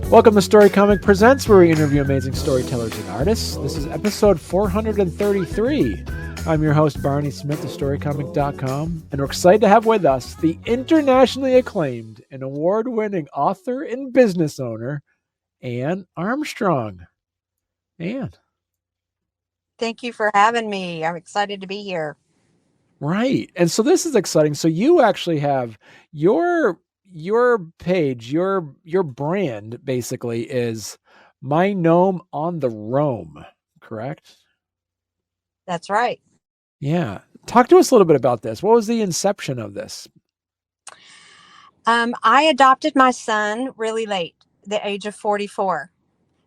Welcome to Story Comic Presents, where we interview amazing storytellers and artists. This is episode 433. I'm your host, Barney Smith of StoryComic.com, and we're excited to have with us the internationally acclaimed and award-winning author and business owner, Anne Armstrong. Anne. Thank you for having me. I'm excited to be here. Right. And so this is exciting. So you actually have your page, your brand basically is My Gnome on the Roam, correct? That's right. Yeah. Talk to us a little bit about this. What was the inception of this? I adopted my son really late, the age of 44.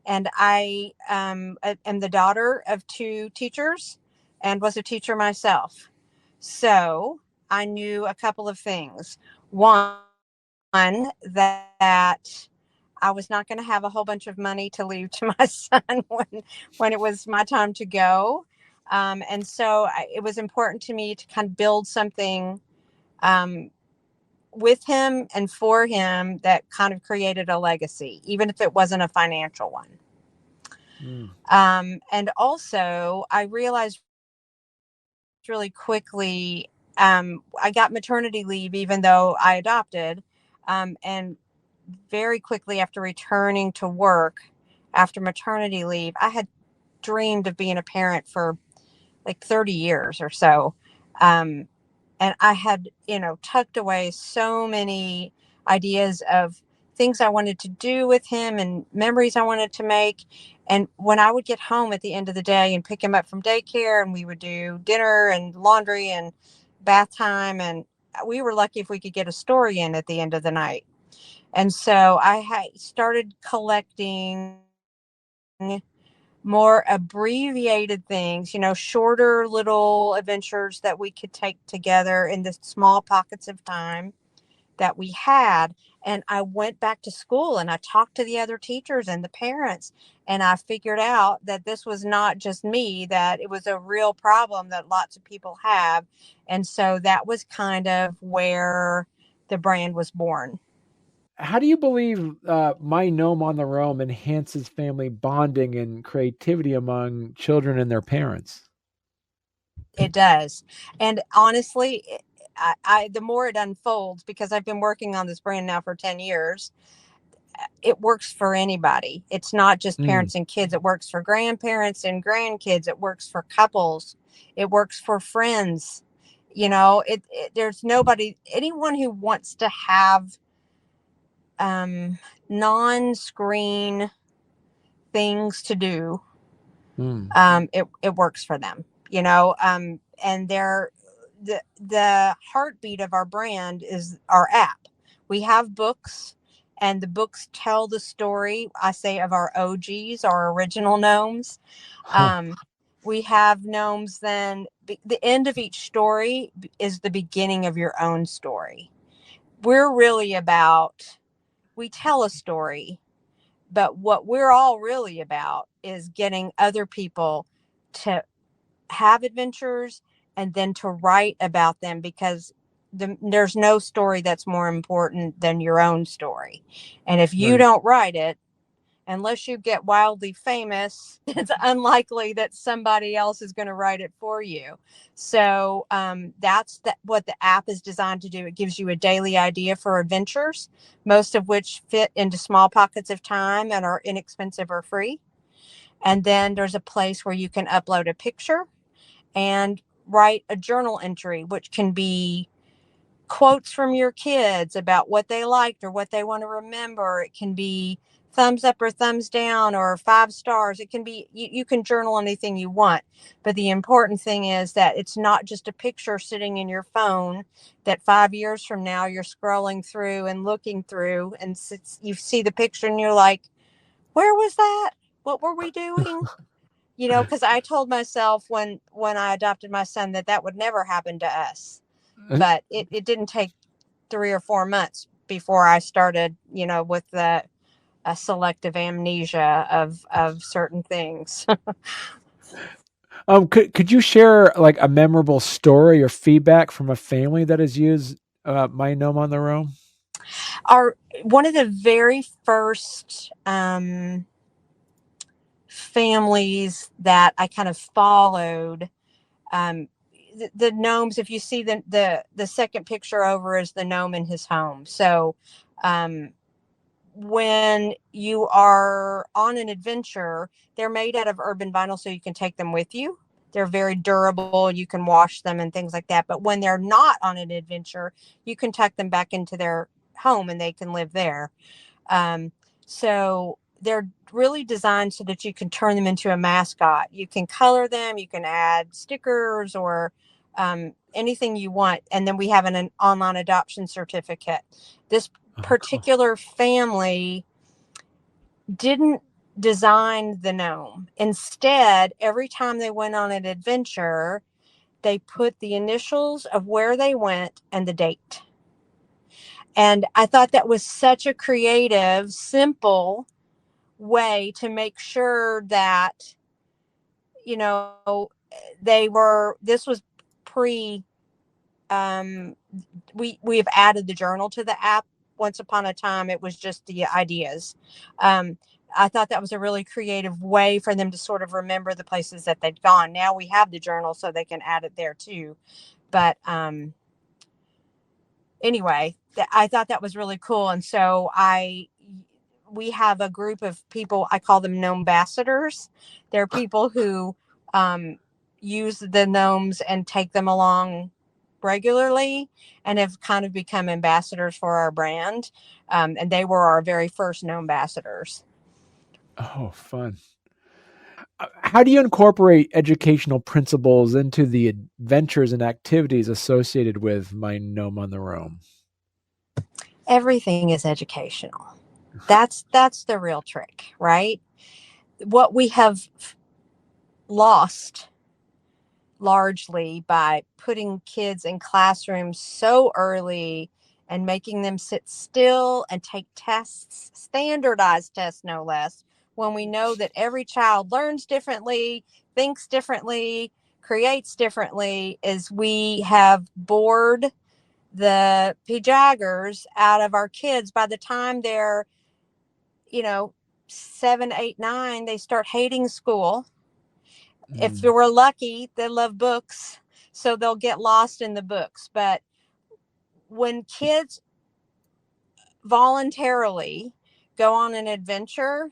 And I am the daughter of two teachers and was a teacher myself. So I knew a couple of things. One, that I was not going to have a whole bunch of money to leave to my son when it was my time to go. And so it was important to me to kind of build something with him and for him that kind of created a legacy, even if it wasn't a financial one. And also, I realized really quickly, I got maternity leave, even though I adopted, and very quickly after returning to work after maternity leave, I had dreamed of being a parent for like 30 years or so. And I had, tucked away so many ideas of things I wanted to do with him and memories I wanted to make. And when I would get home at the end of the day and pick him up from daycare, and we would do dinner and laundry and bath time, and we were lucky if we could get a story in at the end of the night. And so I started collecting more abbreviated things, shorter little adventures that we could take together in the small pockets of time that we had. And I went back to school and I talked to the other teachers and the parents, and I figured out that this was not just me, that it was a real problem that lots of people have. And so that was kind of where the brand was born. How do you believe My Gnome on the Roam enhances family bonding and creativity among children and their parents? It does. And honestly, the more it unfolds, because I've been working on this brand now for 10 years, it works for anybody. It's not just parents and kids. It works for grandparents and grandkids. It works for couples. It works for friends. There's anyone who wants to have non-screen things to do. It works for them, and the heartbeat of our brand is our app. We have books, and the books tell the story, I say, of our OGs, our original gnomes. We have gnomes, then the end of each story is the beginning of your own story. We're really we tell a story, but what we're all really about is getting other people to have adventures and then to write about them, because there's no story that's more important than your own story. And if you don't write it, unless you get wildly famous, it's unlikely that somebody else is going to write it for you. So that's what the app is designed to do. It gives you a daily idea for adventures, most of which fit into small pockets of time and are inexpensive or free. And then there's a place where you can upload a picture and write a journal entry, which can be quotes from your kids about what they liked or what they want to remember. It can be thumbs up or thumbs down or 5 stars. It can be, you can journal anything you want. But the important thing is that it's not just a picture sitting in your phone that 5 years from now you're scrolling through and looking through, and you see the picture and you're like, where was that? What were we doing? Because I told myself when I adopted my son that would never happen to us. But it didn't take 3 or 4 months before I started, with the a selective amnesia of certain things. Could you share like a memorable story or feedback from a family that has used My Gnome on the Roam? Our one of the very first families that I kind of followed, um, the gnomes. If you see the second picture over is the gnome in his home. So um, when you are on an adventure, they're made out of urban vinyl so you can take them with you. They're very durable. You can wash them and things like that. But when they're not on an adventure, you can tuck them back into their home and they can live there. Um, so they're really designed so that you can turn them into a mascot. You can color them, you can add stickers or anything you want. And then we have an online adoption certificate. This Oh, cool. particular family didn't design the gnome. Instead, every time they went on an adventure, they put the initials of where they went and the date. And I thought that was such a creative, simple way to make sure that, you know, this was pre, um, we have added the journal to the app. Once upon a time, it was just the ideas. Um, I thought that was a really creative way for them to sort of remember the places that they'd gone. Now we have the journal so they can add it there too. But anyway, I thought that was really cool. And so we have a group of people, I call them gnome ambassadors. They're people who um, use the gnomes and take them along regularly and have kind of become ambassadors for our brand. And they were our very first gnome ambassadors. Oh, fun. How do you incorporate educational principles into the adventures and activities associated with My Gnome on the Roam? Everything is educational. That's the real trick, right? What we have lost largely by putting kids in classrooms so early and making them sit still and take tests, standardized tests, no less, when we know that every child learns differently, thinks differently, creates differently, is we have bored the pajaggers out of our kids. By the time they're, you know, 7, 8, 9, they start hating school. If Mm, we're lucky, they love books, so they'll get lost in the books. But when kids voluntarily go on an adventure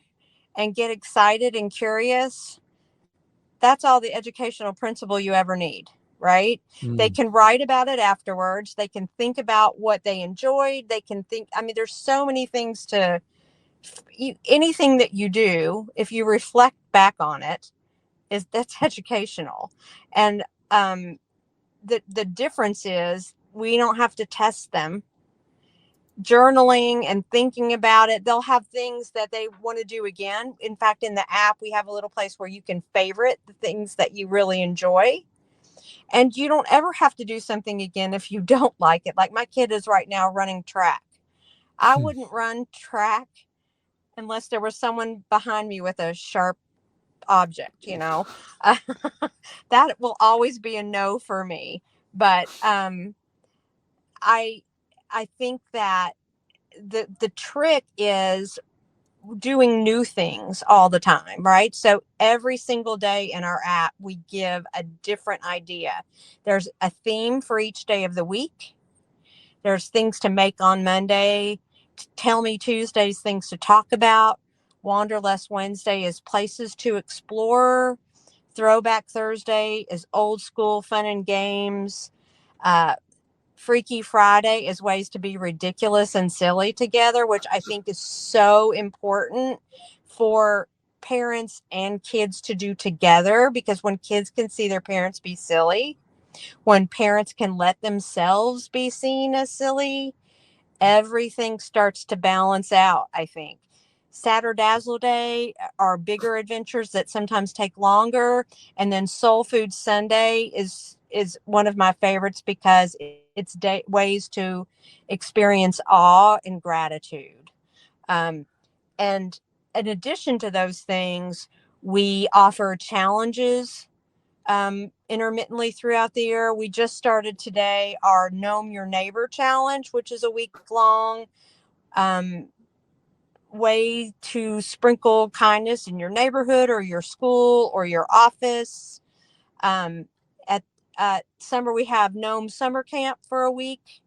and get excited and curious, that's all the educational principle you ever need, right? They mm, can write about it afterwards. They can think about what they enjoyed. They can think, I mean, there's so many things to anything that you do, if you reflect back on it, is that's educational. And um, the difference is we don't have to test them. Journaling and thinking about it, they'll have things that they want to do again. In fact, in the app we have a little place where you can favorite the things that you really enjoy, and you don't ever have to do something again if you don't like it. Like my kid is right now running track. I hmm. wouldn't run track unless there was someone behind me with a sharp object. uh, that will always be a no for me. But I I think that the trick is doing new things all the time, right? So every single day in our app, we give a different idea. There's a theme for each day of the week. There's things to make on Monday. Tell Me Tuesday's things to talk about. Wanderlust Wednesday is places to explore. Throwback Thursday is old school fun and games. Uh, Freaky Friday is ways to be ridiculous and silly together, which I think is so important for parents and kids to do together, because when kids can see their parents be silly, when parents can let themselves be seen as silly, everything starts to balance out, I think. Saturdazzle Day are bigger adventures that sometimes take longer. And then Soul Food Sunday is one of my favorites because it's ways to experience awe and gratitude. Um, And in addition to those things, we offer challenges intermittently throughout the year. We just started today our Gnome Your Neighbor Challenge, which is a week long um, way to sprinkle kindness in your neighborhood or your school or your office. Um, at summer, we have Gnome Summer Camp for a week.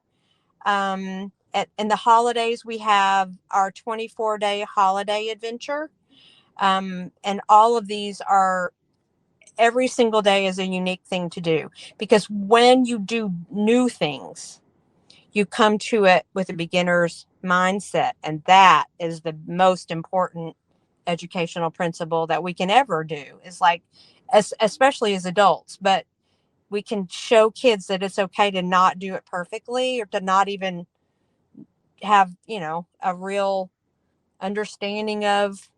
In the holidays, we have our 24-day holiday adventure. And all of these are, every single day is a unique thing to do, because when you do new things, you come to it with a beginner's mindset. And that is the most important educational principle that we can ever do, is like, especially as adults, but we can show kids that it's okay to not do it perfectly, or to not even have, a real understanding of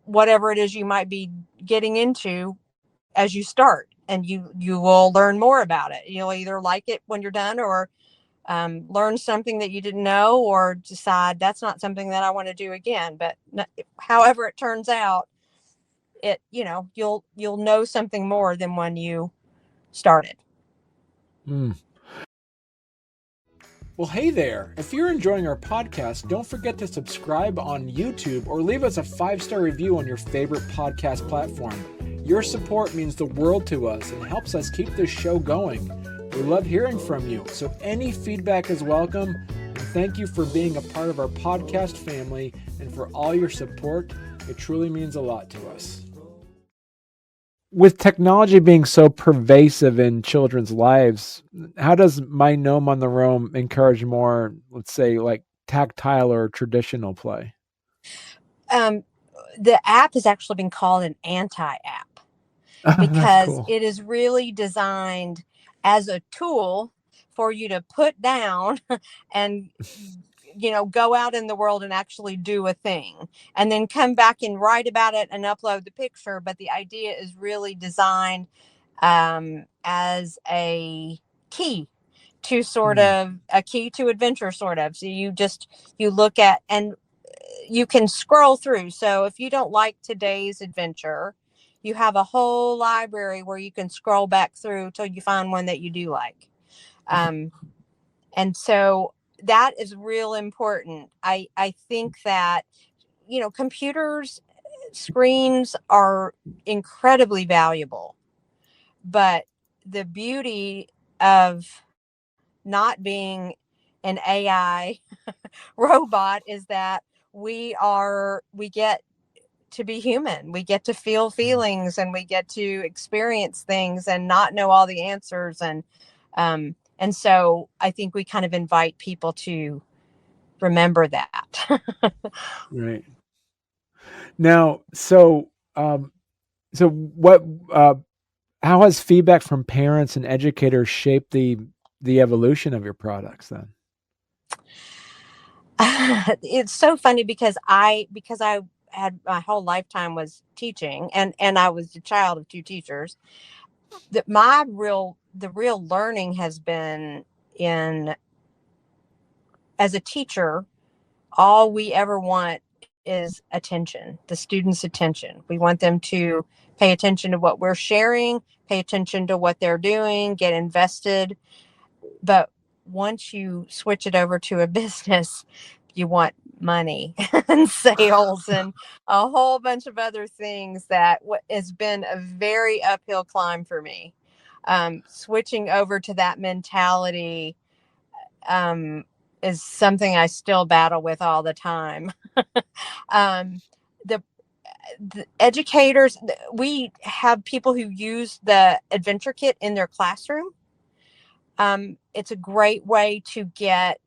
whatever it is you might be getting into as you start, and you will learn more about it. You'll either like it when you're done, or learn something that you didn't know, or decide that's not something that I want to do again. But however it turns out, you'll know something more than when you started. Mm. Well, hey there. If you're enjoying our podcast, don't forget to subscribe on YouTube or leave us a 5-star review on your favorite podcast platform. Your support means the world to us and helps us keep this show going. We love hearing from you, so any feedback is welcome. And thank you for being a part of our podcast family and for all your support. It truly means a lot to us. With technology being so pervasive in children's lives, how does My Gnome on the Roam encourage more, let's say, like tactile or traditional play? Um, the app has actually been called an anti-app, That's because cool. it is really designed as a tool for you to put down and go out in the world and actually do a thing, and then come back and write about it and upload the picture. But the idea is really designed as a key to sort Mm. of a key to adventure, sort of. So you look at, and you can scroll through. So if you don't like today's adventure, you have a whole library where you can scroll back through till you find one that you do like. Um, and so that is real important. I think that, computers, screens are incredibly valuable, but the beauty of not being an AI robot is that we get to be human. We get to feel feelings, and we get to experience things and not know all the answers. And so I think we kind of invite people to remember that. Right. Now, so what? How has feedback from parents and educators shaped the evolution of your products then? It's so funny, because I had, my whole lifetime was teaching, and I was a child of two teachers. That the real learning has been in, as a teacher, all we ever want is attention, the students' attention. We want them to pay attention to what we're sharing, pay attention to what they're doing, get invested. But once you switch it over to a business, you want money and sales and a whole bunch of other things that has been a very uphill climb for me. Switching over to that mentality um, is something I still battle with all the time. um, the, the educators, we have people who use the adventure kit in their classroom. It's a great way to get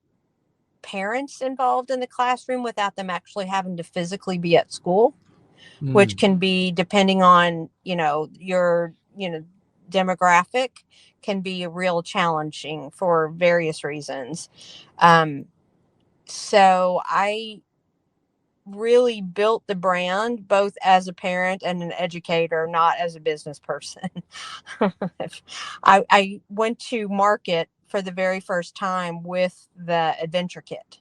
parents involved in the classroom without them actually having to physically be at school, which Mm. can be, depending on, your, demographic, can be real challenging for various reasons. Um, so I really built the brand both as a parent and an educator, not as a business person. I went to market for the very first time with the adventure kit,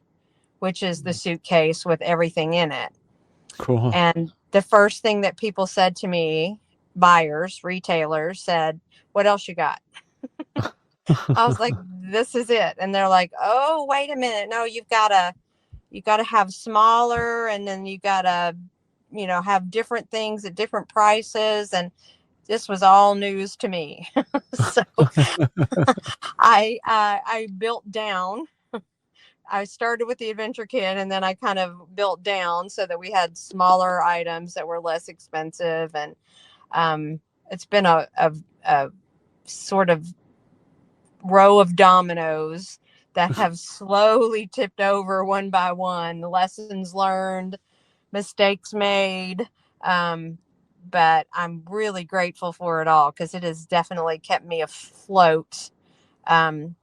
which is the suitcase with everything in it. Cool. And the first thing that people said to me, buyers, retailers, said, "What else you got?" I was like, "This is it." And they're like, "Oh, wait a minute. No, you got to have smaller, and then you got to, have different things at different prices." And this was all news to me. So I built down. I started with the adventure kit, and then I kind of built down so that we had smaller items that were less expensive. And it's been a sort of row of dominoes that have slowly tipped over one by one. Lessons learned, mistakes made. Um, but I'm really grateful for it all because it has definitely kept me afloat. Um,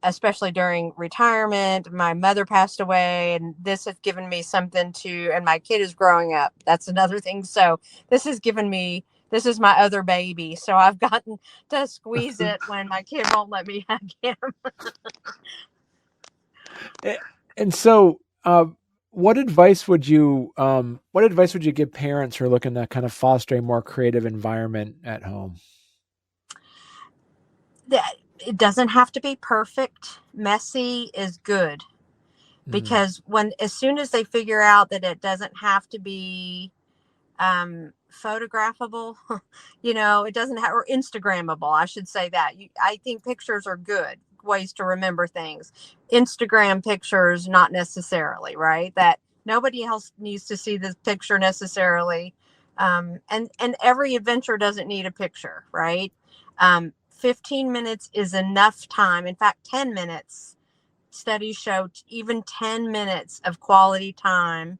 Especially during retirement. My mother passed away, and this has given me something to, and my kid is growing up. That's another thing. So this has given me, this is my other baby. So I've gotten to squeeze it when my kid won't let me hug him. And so, what advice would you give parents who are looking to kind of foster a more creative environment at home? That it doesn't have to be perfect. Messy is good, Mm, because as soon as they figure out that it doesn't have to be photographable, it doesn't have, or Instagrammable, I should say that. I think pictures are good ways to remember things. Instagram pictures, not necessarily, right? That nobody else needs to see this picture necessarily. And every adventure doesn't need a picture, right? 15 minutes is enough time. In fact, 10 minutes. Studies show even 10 minutes of quality time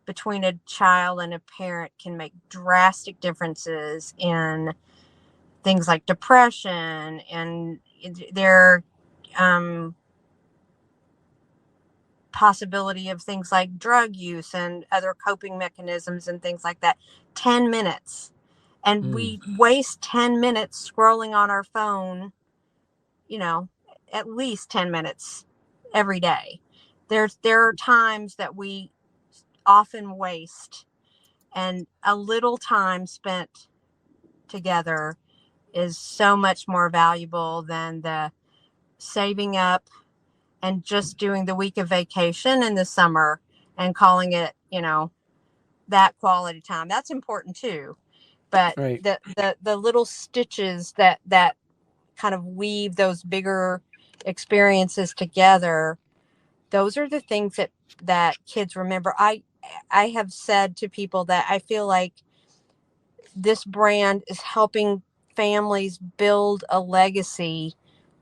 between a child and a parent can make drastic differences in things like depression and their possibility of things like drug use and other coping mechanisms and things like that. 10 minutes. And mm, we waste 10 minutes scrolling on our phone, you know, at least 10 minutes every day. There are times that we often waste, and a little time spent together is so much more valuable than the saving up and just doing the week of vacation in the summer and calling it, that quality time. That's important too. But right. the little stitches that kind of weave those bigger experiences together, those are the things that kids remember. I have said to people that I feel like this brand is helping families build a legacy,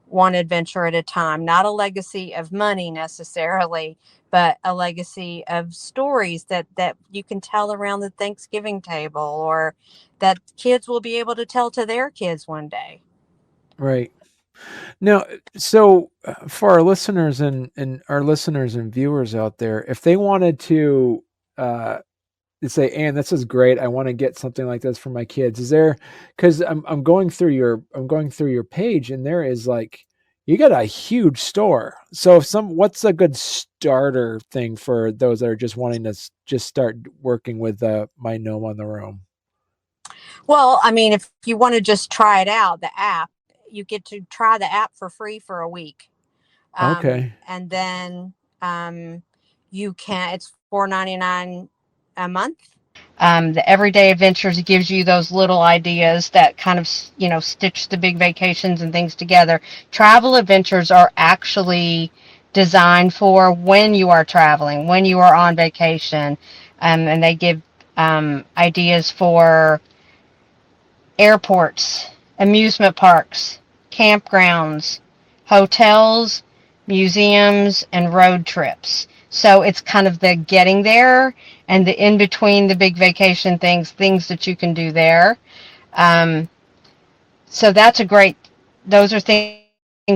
one adventure at a time, not a legacy of money necessarily, but a legacy of stories that you can tell around the Thanksgiving table, or that kids will be able to tell to their kids one day. Right. Now, so for our listeners and our listeners and viewers out there, if they wanted uh, to say, "Anne, this is great. I want to get something like this for my kids." Is there? Because I'm going through your page, and there is like you got a huge store. So, what's a good starter thing for those that are just wanting to just start working with my gnome on the room? Well, I mean, if you want to just try it out, the app, you get to try the app for free for a week. Okay. And then you can, it's $4.99 a month. The Everyday Adventures gives you those little ideas that kind of, stitch the big vacations and things together. Travel adventures are actually designed for when you are traveling, when you are on vacation. And they give ideas for airports, amusement parks, campgrounds, hotels, museums, and road trips. So it's kind of the getting there and the in between the big vacation things that you can do there. Um, so that's a great, those are things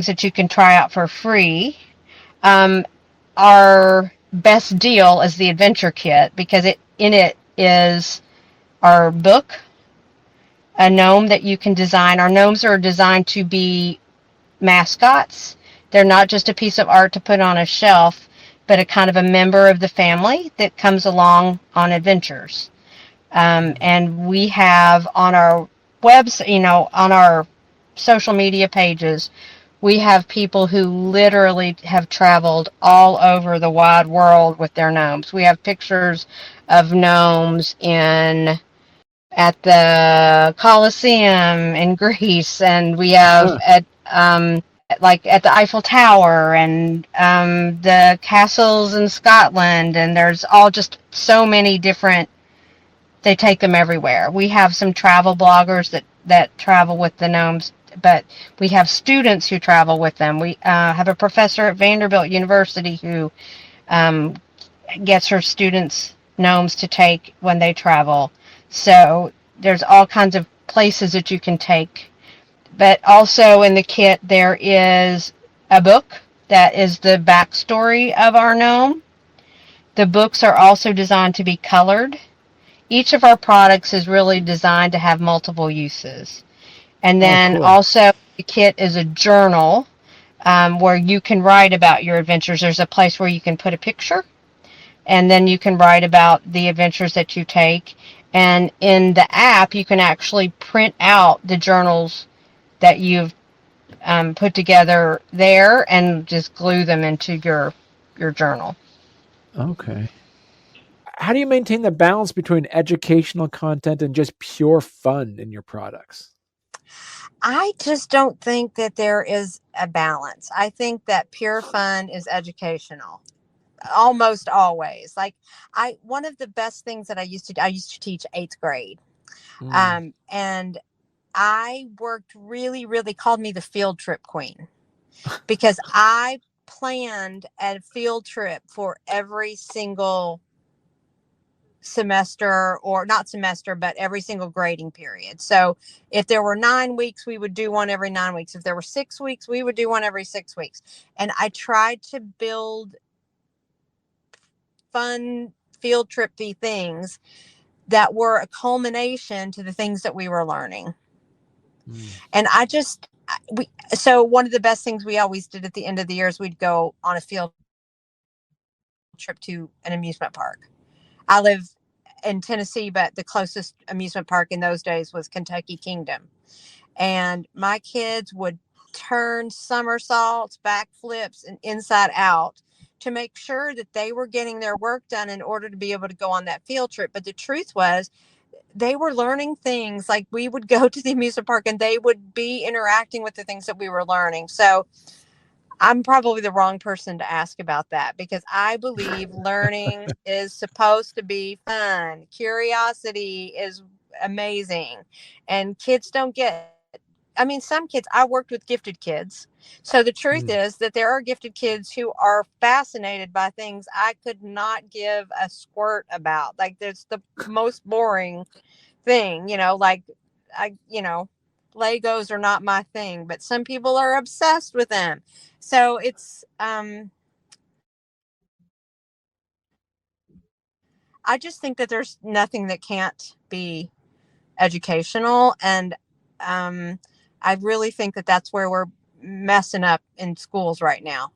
that you can try out for free. Um, our best deal is the adventure kit, because in it is our book, a gnome that you can design. Our gnomes are designed to be mascots. They're not just a piece of art to put on a shelf. but a kind of a member of the family that comes along on adventures. And we have on our website, on our social media pages, we have people who literally have traveled all over the wide world with their gnomes. We have pictures of gnomes in at the Colosseum in Greece, and we have Huh. like at the Eiffel Tower and the castles in Scotland, and there's all just so many different. They take them everywhere. We have some travel bloggers that travel with the gnomes, but we have students who travel with them. We have a professor at Vanderbilt University who um, gets her students gnomes to take when they travel. So there's all kinds of places that you can take. But also in the kit there is a book that is the backstory of our gnome. The books are also designed to be colored. Each of our products is really designed to have multiple uses. And Oh, then cool. also the kit is a journal where you can write about your adventures. There's a place where you can put a picture, and then you can write about the adventures that you take. And in the app, you can actually print out the journals that you've put together there and just glue them into your journal. Okay. How do you maintain the balance between educational content and just pure fun in your products? I just don't think that there is a balance. I think that pure fun is educational almost always. Like I one of the best things that I used to teach 8th grade. Mm. And I worked really, really, called me the field trip queen because I planned a field trip for every single semester, or not semester, but every single grading period. So if there were 9 weeks, we would do one every 9 weeks. If there were 6 weeks, we would do one every 6 weeks. And I tried to build fun field tripy things that were a culmination to the things that we were learning. Mm. And I just we so one of the best things we always did at the end of the year is we'd go on a field trip to an amusement park. I live in Tennessee, but the closest amusement park in those days was Kentucky Kingdom. And my kids would turn somersaults, backflips, and inside out to make sure that they were getting their work done in order to be able to go on that field trip. But the truth was, they were learning things. Like we would go to the amusement park and they would be interacting with the things that we were learning. So I'm probably the wrong person to ask about that, because I believe learning is supposed to be fun. Curiosity is amazing. And kids don't get, I mean, some kids, I worked with gifted kids. So the truth Mm. is that there are gifted kids who are fascinated by things I could not give a squirt about. Like there's the most boring thing, like Legos are not my thing, but some people are obsessed with them. So it's I just think that there's nothing that can't be educational. And um I really think that that's where we're messing up in schools right now.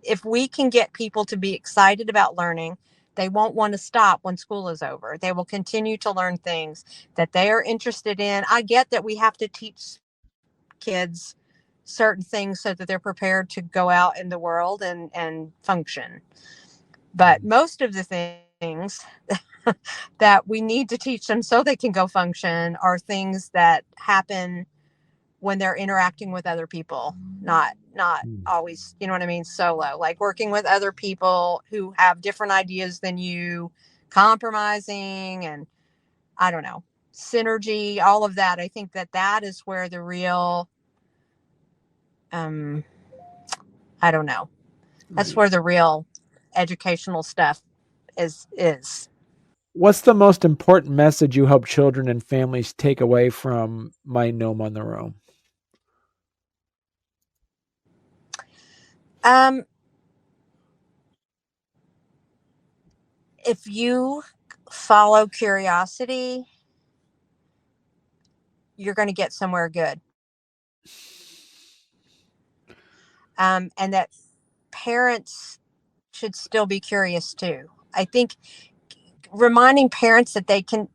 If we can get people to be excited about learning, they won't want to stop when school is over. They will continue to learn things that they are interested in. I get that we have to teach kids certain things so that they're prepared to go out in the world and function. But Mm. most of the things that we need to teach them so they can go function are things that happen when they're interacting with other people, not Mm. always, you know what I mean, solo. Like working with other people who have different ideas than you, compromising, and I don't know, synergy, all of that. I think that that is where the real um I don't know. That's where the real educational stuff is. What's the most important message you hope children and families take away from My Gnome on the Roam? Um if you follow curiosity, you're going to get somewhere good. And that parents should still be curious too. I think reminding parents that they can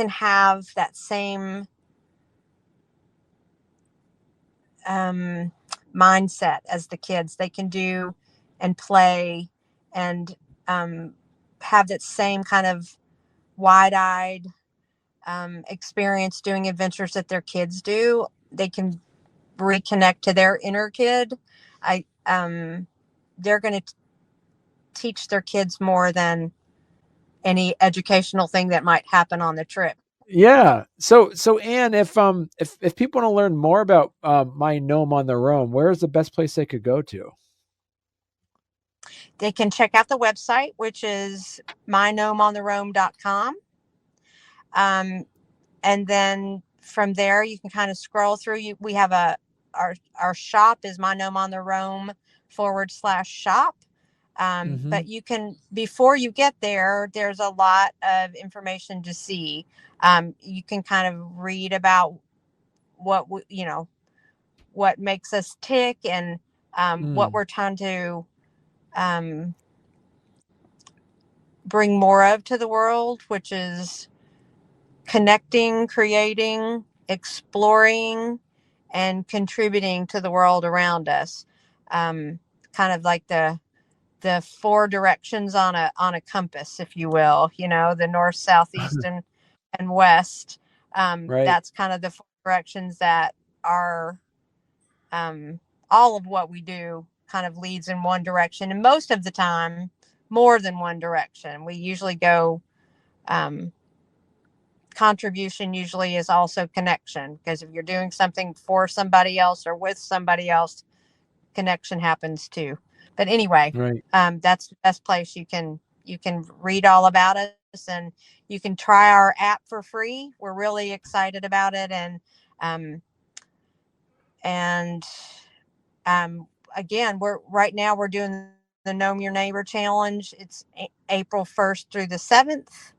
have that same mindset as the kids. They can do and play and have that same kind of wide-eyed experience doing adventures that their kids do. They can reconnect to their inner kid. They're going to teach their kids more than any educational thing that might happen on the trip. Yeah. So Anne, if people want to learn more about my gnome on their own, where's the best place they could go to? They can check out the website, which is mygnomeontheroam.com. And then from there, you can kind of scroll through. We have our shop is mygnomeontheroam.com/shop. But you can, before you get there, there's a lot of information to see. You can kind of read about what what makes us tick and what we're trying to bring more of to the world, which is connecting, creating, exploring, and contributing to the world around us. Kind of like the 4 directions on a compass, if you will, the north, south, east, and west. Right. That's kind of the 4 directions that are all of what we do kind of leads in one direction, and most of the time more than one direction. We usually go contribution usually is also connection, because if you're doing something for somebody else or with somebody else, connection happens too. But anyway, Right. that's the best place. You can read all about us, and you can try our app for free. We're really excited about it. And again, we're doing the Gnome Your Neighbor challenge. It's April 1st through the 7th.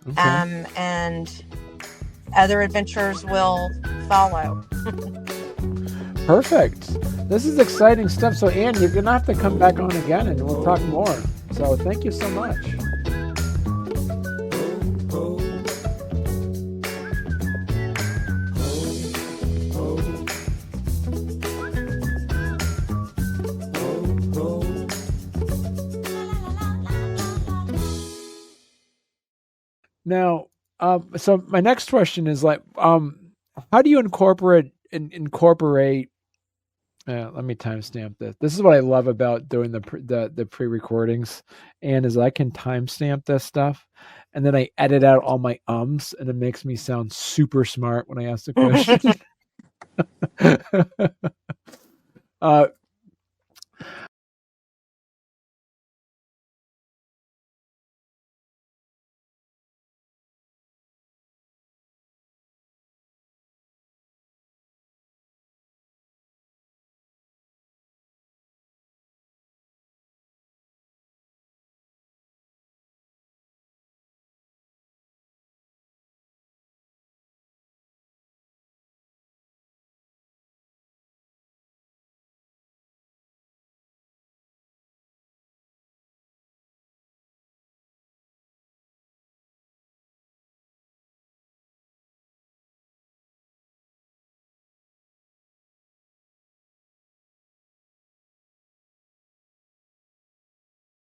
Okay. And other adventures will follow. Perfect. This is exciting stuff. So Anne, you're gonna have to come back on again and we'll talk more. So thank you so much. Now, so my next question is like, how do you incorporate? Let me timestamp this. This is what I love about doing the pre-recordings, and is I can timestamp this stuff, and then I edit out all my ums, and it makes me sound super smart when I ask the question.